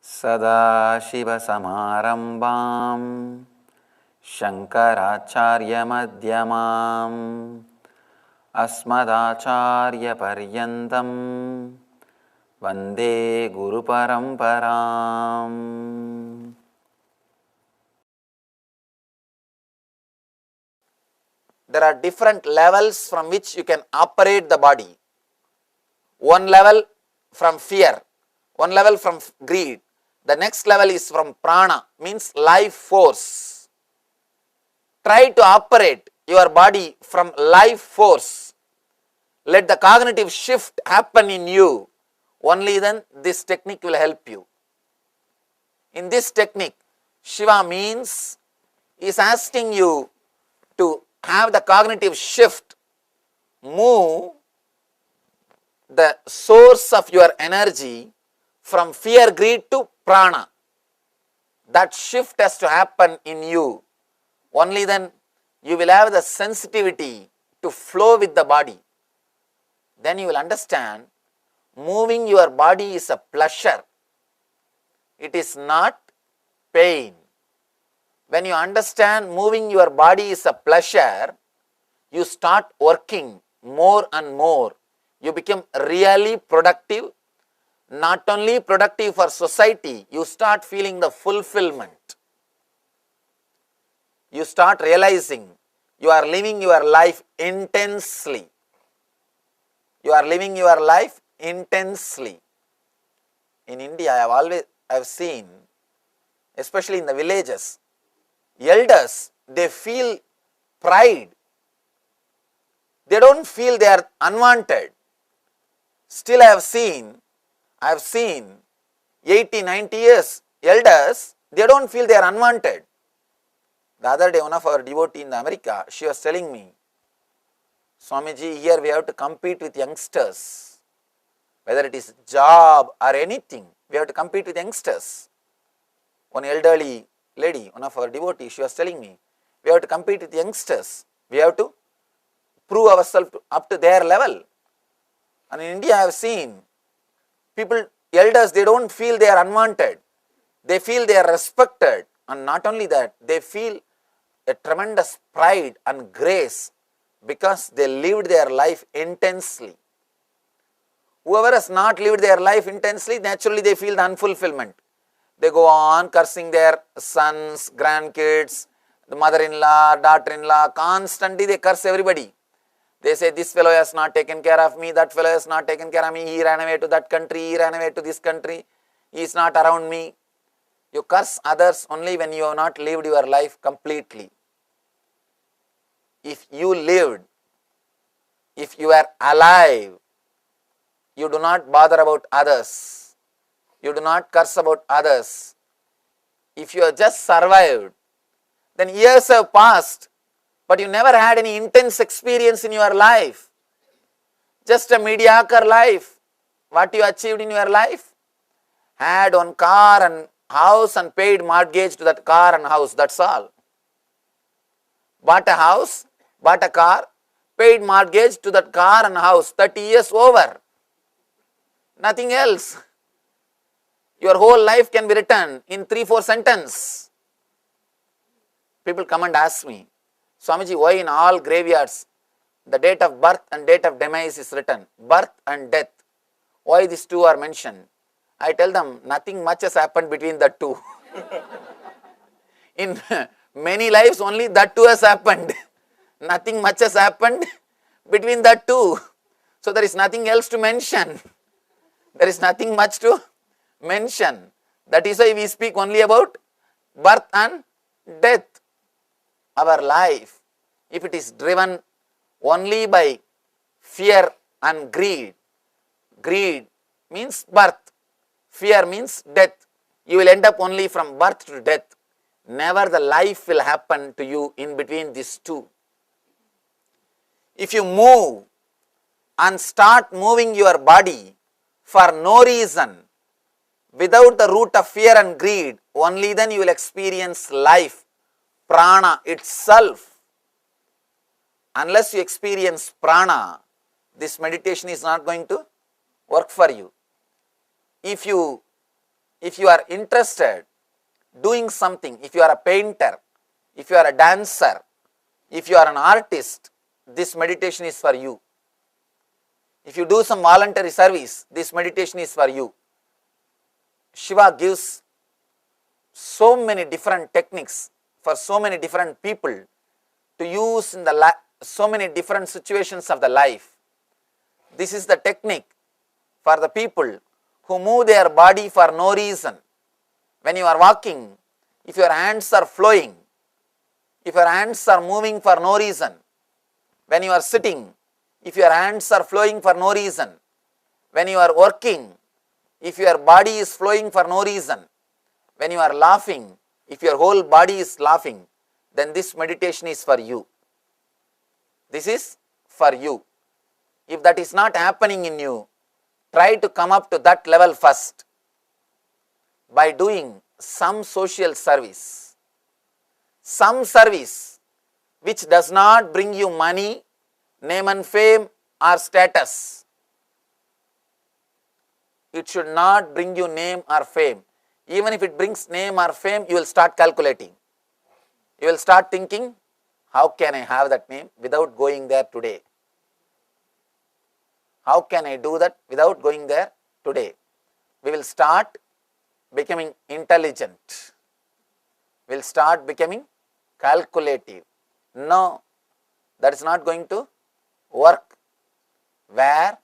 सदाशिवसमारम्भां शङ्कराचार्यमध्यमाम् अस्मदाचार्यपर्यन्तं वन्दे गुरुपरम्पराम्. There are different levels from which you can operate the body. One level from fear, one level from greed. The next level is from prana, means life force. Try to operate your body from life force. Let the cognitive shift happen in you. Only then this technique will help you. In this technique, Shiva means is asking you to have the cognitive shift, move the source of your energy from fear, greed to prana. That shift has to happen in you. Only then you will have the sensitivity to flow with the body. Then you will understand moving your body is a pleasure. It is not pain. When you understand moving your body is a pleasure, you start working more and more. You become really productive. Not only productive for society, you start feeling the fulfillment. You start realizing you are living your life intensely. You are living your life intensely. In India, I have seen, especially in the villages, elders, they feel pride. They don't feel they are unwanted. Still I have seen 80, 90 years elders, they don't feel they are unwanted. The other day, one of our devotee in America, she was telling me, Swamiji, here we have to compete with youngsters. Whether it is job or anything, we have to compete with youngsters. One elderly lady, one of our devotees, she was telling me, we have to compete with youngsters. We have to prove ourselves up to their level. And in India, I have seen people, elders, they don't feel they are unwanted. They feel they are respected. And not only that, they feel a tremendous pride and grace because they lived their life intensely. Whoever has not lived their life intensely, naturally they feel the unfulfillment. They go on cursing their sons, grandkids, the mother-in-law, daughter-in-law, constantly they curse everybody. They say, this fellow has not taken care of me, that fellow has not taken care of me, he ran away to that country, he ran away to this country, he is not around me. You curse others only when you have not lived your life completely. If you lived, if you are alive, you do not bother about others. You do not curse about others. If you have just survived, then years have passed, but you never had any intense experience in your life. Just a mediocre life. What you achieved in your life? Had one car and house and paid mortgage to that car and house, that's all. Bought a house, bought a car, paid mortgage to that car and house, 30 years over. Nothing else. Your whole life can be written in 3-4 sentences. People come and ask me, Swamiji, why in all graveyards the date of birth and date of demise is written? Birth and death. Why these two are mentioned? I tell them, nothing much has happened between the two. In many lives only that two has happened. Nothing much has happened between the two. So there is nothing else to mention. There is nothing much to mention. That is why we speak only about birth and death. Our life, if it is driven only by fear and greed, greed means birth, fear means death. You will end up only from birth to death. Never the life will happen to you in between these two. If you move and start moving your body for no reason, without the root of fear and greed, only then you will experience life, prana itself. Unless you experience prana, this meditation is not going to work for you. If you if you are interested doing something, if you are a painter, if you are a dancer, if you are an artist, this meditation is for you. If you do some voluntary service, this meditation is for you. Shiva gives so many different techniques for so many different people to use in the so many different situations of the life. This is the technique for the people who move their body for no reason. When you are walking, if your hands are flowing, if your hands are moving for no reason, when you are sitting, if your hands are flowing for no reason, when you are working, if your body is flowing for no reason, when you are laughing, if your whole body is laughing, then this meditation is for you. This is for you. If that is not happening in you, try to come up to that level first by doing some social service. Some service which does not bring you money, name and fame or status. It should not bring you name or fame. Even if it brings name or fame, you will start calculating. You will start thinking, how can I have that name without going there today? How can I do that without going there today? We will start becoming intelligent. We will start becoming calculative. No, that is not going to work. Where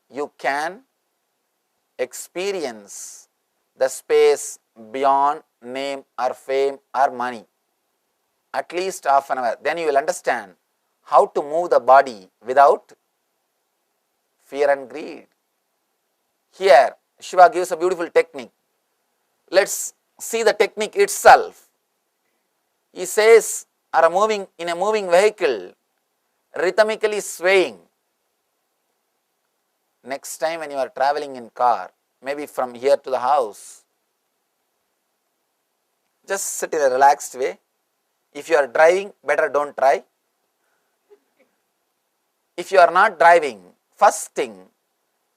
you can experience the space beyond name or fame or money. At least half an hour. Then you will understand how to move the body without fear and greed. Here, Shiva gives a beautiful technique. Let's see the technique itself. He says, are moving in a moving vehicle, rhythmically swaying. Next time when you are traveling in car, maybe from here to the house, just sit in a relaxed way. If you are driving, better don't try. If you are not driving, first thing,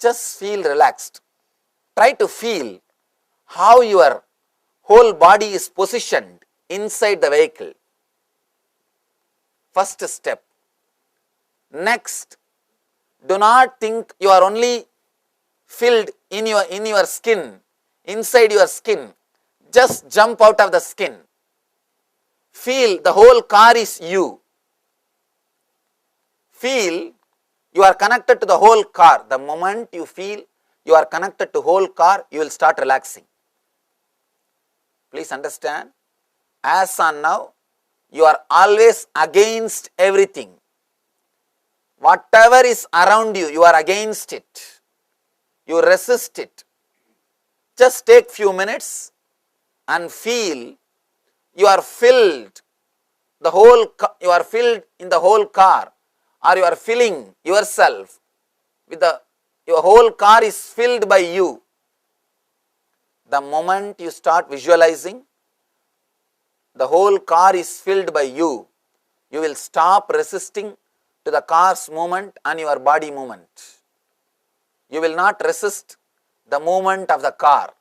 just feel relaxed. Try to feel how your whole body is positioned inside the vehicle. First step. Next, do not think you are only filled in your skin, inside your skin. Just jump out of the skin. Feel the whole car is you. Feel you are connected to the whole car. The moment you feel you are connected to whole car, you will start relaxing. Please understand, as on now, you are always against everything. Whatever is around you, you are against it. You resist it. Just take few minutes and feel you are filled. You are filled in the whole car, or you are filling yourself with your whole car is filled by you. The moment you start visualizing the whole car is filled by you, you will stop resisting to the car's movement and your body movement. You will not resist the movement of the car.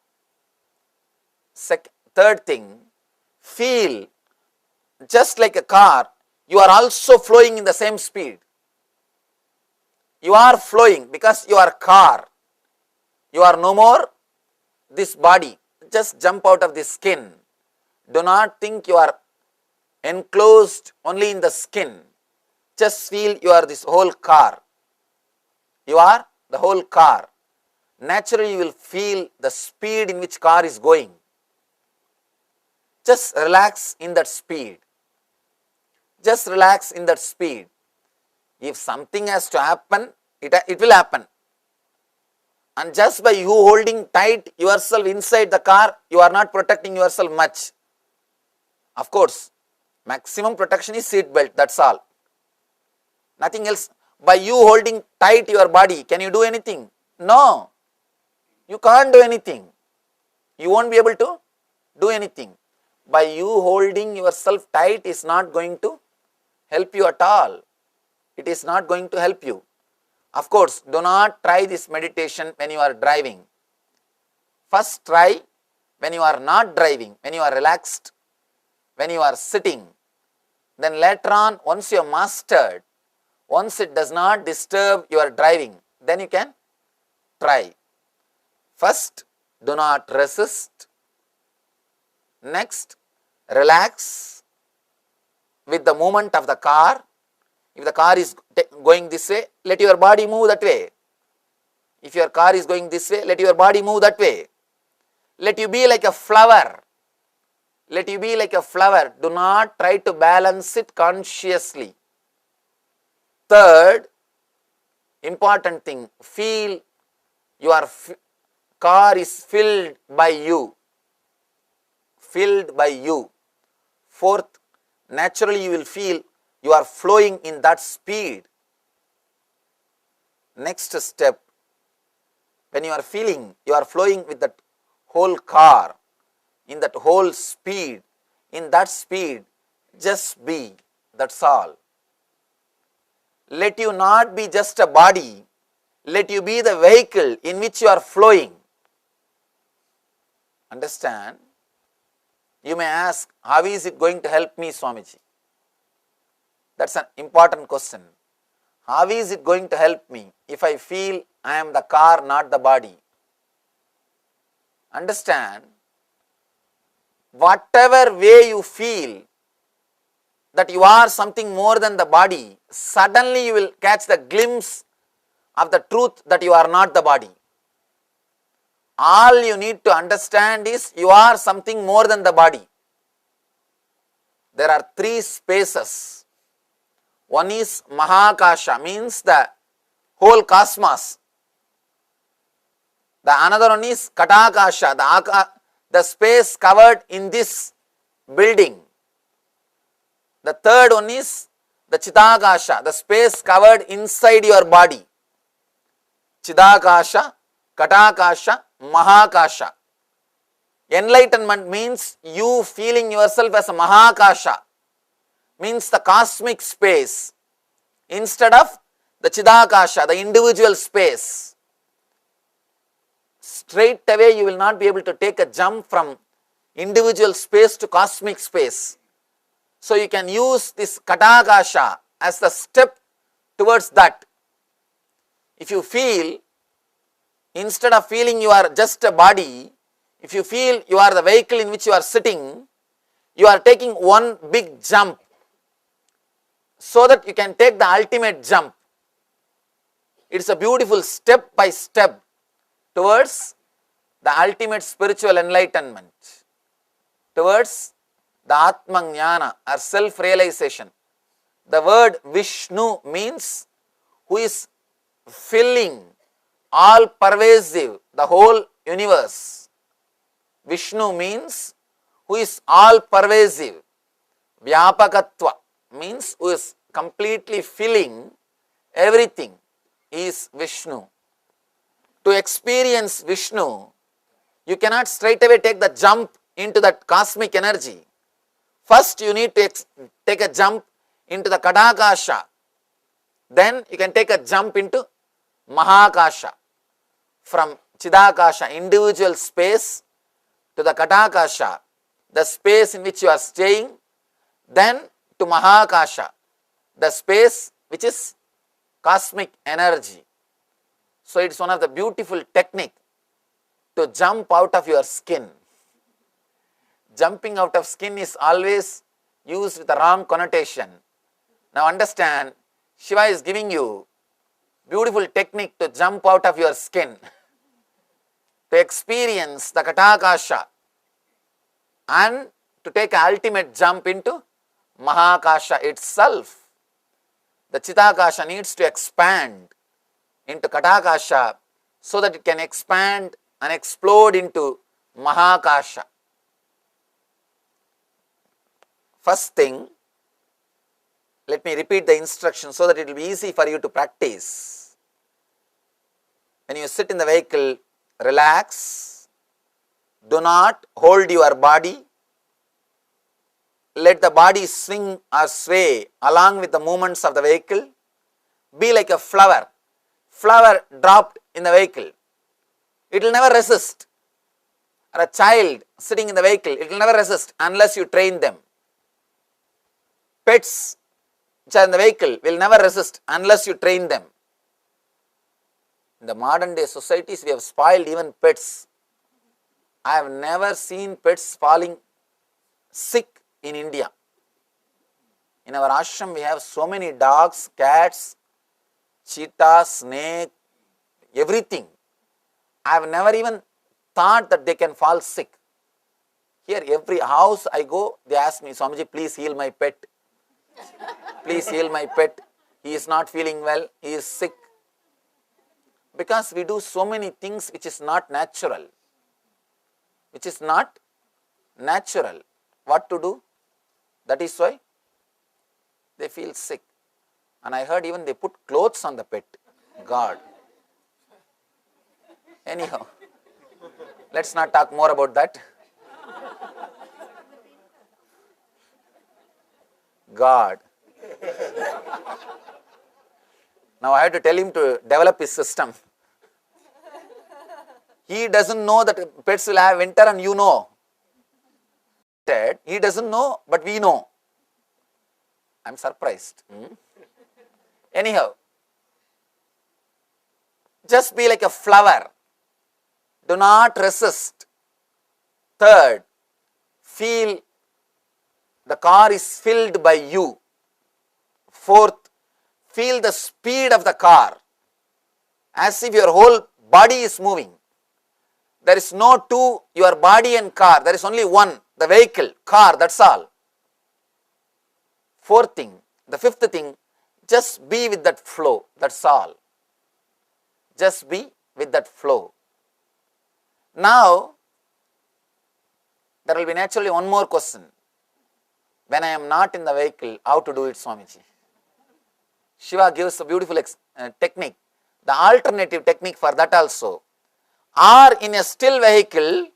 Third thing, feel just like a car, you are also flowing in the same speed. You are flowing because you are car. You are no more this body. Just jump out of the skin. Do not think you are enclosed only in the skin. Just feel you are this whole car. You are the whole car. Naturally, you will feel the speed in which car is going. Just relax in that speed. Just relax in that speed. If something has to happen, it will happen. And just by you holding tight yourself inside the car, you are not protecting yourself much. Of course, maximum protection is seat belt, that's all. Nothing else. By you holding tight your body, can you do anything? No. You can't do anything. You won't be able to do anything. By you holding yourself tight is not going to help you at all. It is not going to help you. Of course, do not try this meditation when you are driving. First try when you are not driving, when you are relaxed, when you are sitting. Then later on, once you have mastered, once it does not disturb your driving, then you can try. First, do not resist. Next, relax with the movement of the car. If the car is going this way, let your body move that way. If your car is going this way, let your body move that way. Let you be like a flower. Let you be like a flower. Do not try to balance it consciously. Third, important thing, feel your car is filled by you. Filled by you. Fourth, naturally you will feel you are flowing in that speed. Next step, when you are feeling you are flowing with that whole car, in that whole speed, in that speed, just be, that's all. Let you not be just a body, let you be the vehicle in which you are flowing. Understand? You may ask, how is it going to help me, Swamiji? That's an important question. How is it going to help me if I feel I am the car, not the body? Understand? Whatever way you feel that you are something more than the body, suddenly you will catch the glimpse of the truth that you are not the body. All you need to understand is you are something more than the body. There are three spaces. One is Mahakasha, means the whole cosmos. The another one is Katakasha, the space covered in this building. The third one is the Chidakasha, the space covered inside your body. Chidakasha, Katakasha, Mahakasha. Enlightenment means you feeling yourself as a Mahakasha, means the cosmic space, instead of the Chidakasha, the individual space. Straight away you will not be able to take a jump from individual space to cosmic space. So you can use this Katakasha as the step towards that. If you feel, instead of feeling you are just a body, if you feel you are the vehicle in which you are sitting, you are taking one big jump so that you can take the ultimate jump. It is a beautiful step by step towards the ultimate spiritual enlightenment, towards the Atma Jnana or self-realization. The word Vishnu means who is filling, all pervasive, the whole universe. Vishnu means who is all pervasive. Vyapakatva means who is completely filling everything, is Vishnu. To experience Vishnu, you cannot straight away take the jump into that cosmic energy. First you need to take a jump into the Katakasha. Then you can take a jump into Mahakasha. From Chidakasha, individual space, to the Katakasha, the space in which you are staying, then to Mahakasha, the space which is cosmic energy. So it is one of the beautiful technique to jump out of your skin. Jumping out of skin is always used with a wrong connotation. Now understand, Shiva is giving you beautiful technique to jump out of your skin, to experience the Katakasha and to take an ultimate jump into Mahakasha itself. The Chidakasha needs to expand into Katakasha so that it can expand and explode into Mahakasha. First thing, let me repeat the instructions so that it will be easy for you to practice. When you sit in the vehicle, relax, do not hold your body, let the body swing or sway along with the movements of the vehicle, be like a flower dropped in the vehicle. It will never resist. or a child sitting in the vehicle, it will never resist unless you train them. Pets which are in the vehicle will never resist unless you train them. In the modern day societies, we have spoiled even pets. I have never seen pets falling sick in India. In our ashram, we have so many dogs, cats, cheetahs, snake, everything. I have never even thought that they can fall sick. Here, every house I go, they ask me, Swamiji, please heal my pet. Please heal my pet. He is not feeling well. He is sick. Because we do so many things which is not natural. Which is not natural. What to do? That is why they feel sick. And I heard even they put clothes on the pet. God. Anyhow, let's not talk more about that. God. Now I have to tell him to develop his system. He doesn't know that pets will have winter and you know. He doesn't know, but we know. I'm surprised. Anyhow, just be like a flower. Do not resist. Third, feel the car is filled by you. Fourth, feel the speed of the car as if your whole body is moving. There is no two, your body and car. There is only one, the vehicle, car, that's all. Fourth thing, the fifth thing, just be with that flow, that's all. Just be with that flow. Now, there will be naturally one more question. When I am not in the vehicle, how to do it, Swamiji? Shiva gives a beautiful technique. The alternative technique for that also. Or in a still vehicle,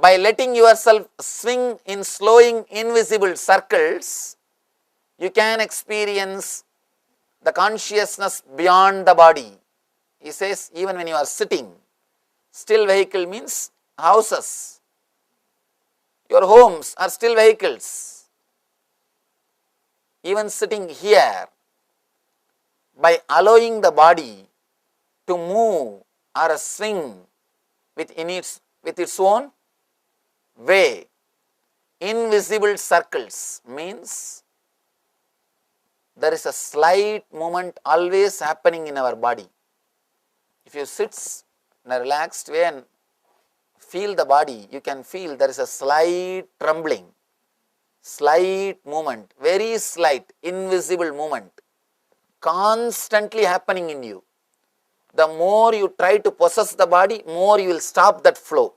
by letting yourself swing in slowing invisible circles, you can experience the consciousness beyond the body. He says even when you are sitting, still vehicle means houses. Your homes are still vehicles. Even sitting here, by allowing the body to move or swing with its own way, invisible circles means there is a slight movement always happening in our body. If you sit in a relaxed way and feel the body, you can feel there is a slight trembling, slight movement, very slight, invisible movement, constantly happening in you. The more you try to possess the body, more you will stop that flow.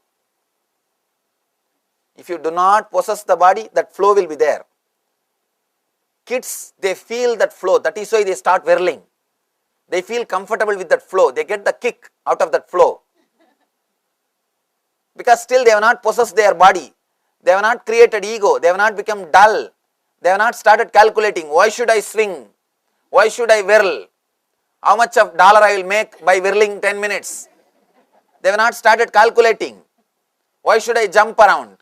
If you do not possess the body, that flow will be there. Kids, they feel that flow. That is why they start whirling. They feel comfortable with that flow. They get the kick out of that flow. Because still they have not possessed their body. They have not created ego. They have not become dull. They have not started calculating. Why should I swing? Why should I whirl? How much of dollar I will make by whirling 10 minutes? They have not started calculating. Why should I jump around?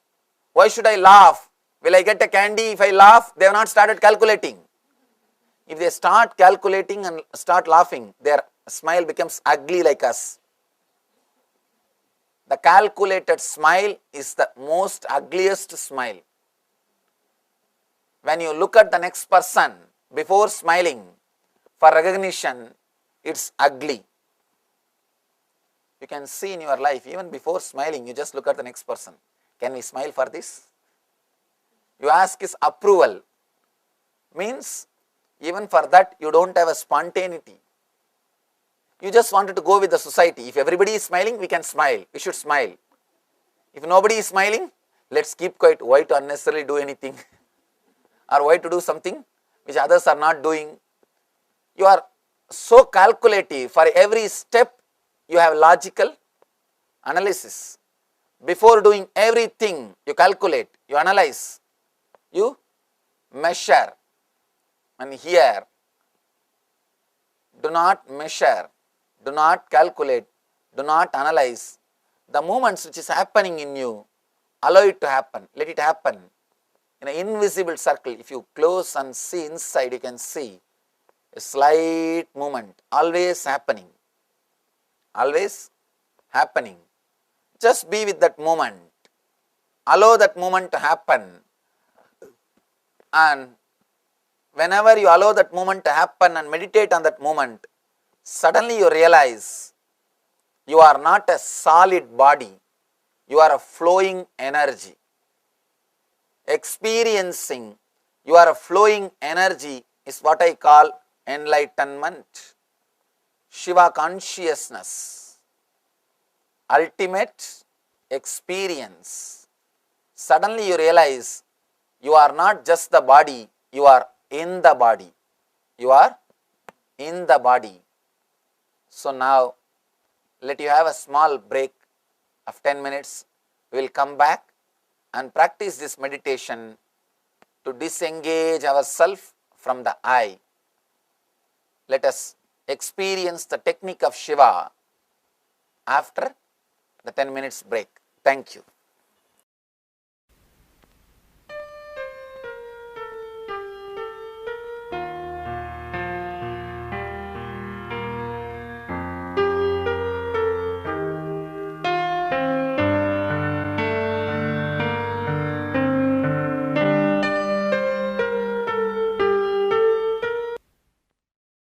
Why should I laugh? Will I get a candy if I laugh? They have not started calculating. If they start calculating and start laughing, their smile becomes ugly like us. The calculated smile is the most ugliest smile. When you look at the next person before smiling for recognition, it's ugly. You can see in your life, even before smiling, you just look at the next person. Can we smile for this? You ask his approval. Means, even for that, you don't have a spontaneity. You just wanted to go with the society. If everybody is smiling, we can smile. We should smile. If nobody is smiling, let's keep quiet. Why to unnecessarily do anything? Or why to do something which others are not doing? You are so calculative. For every step, you have logical analysis. Before doing everything, you calculate, you analyze, you measure. And here, do not measure, do not calculate, do not analyze. The movements which is happening in you, Allow it to happen. Let it happen. In an invisible circle, if you close and see inside, you can see a slight movement, always happening. Always happening. Just be with that moment. Allow that moment to happen. And whenever you allow that moment to happen and meditate on that moment, suddenly you realize you are not a solid body. You are a flowing energy. Experiencing you are a flowing energy is what I call enlightenment. Shiva consciousness. Ultimate experience. Suddenly you realize you are not just the body, you are in the body. You are in the body. So now let you have a small break of 10 minutes. We will come back and practice this meditation to disengage ourselves from the I. Let us experience the technique of Shiva after the 10 minutes break. Thank you.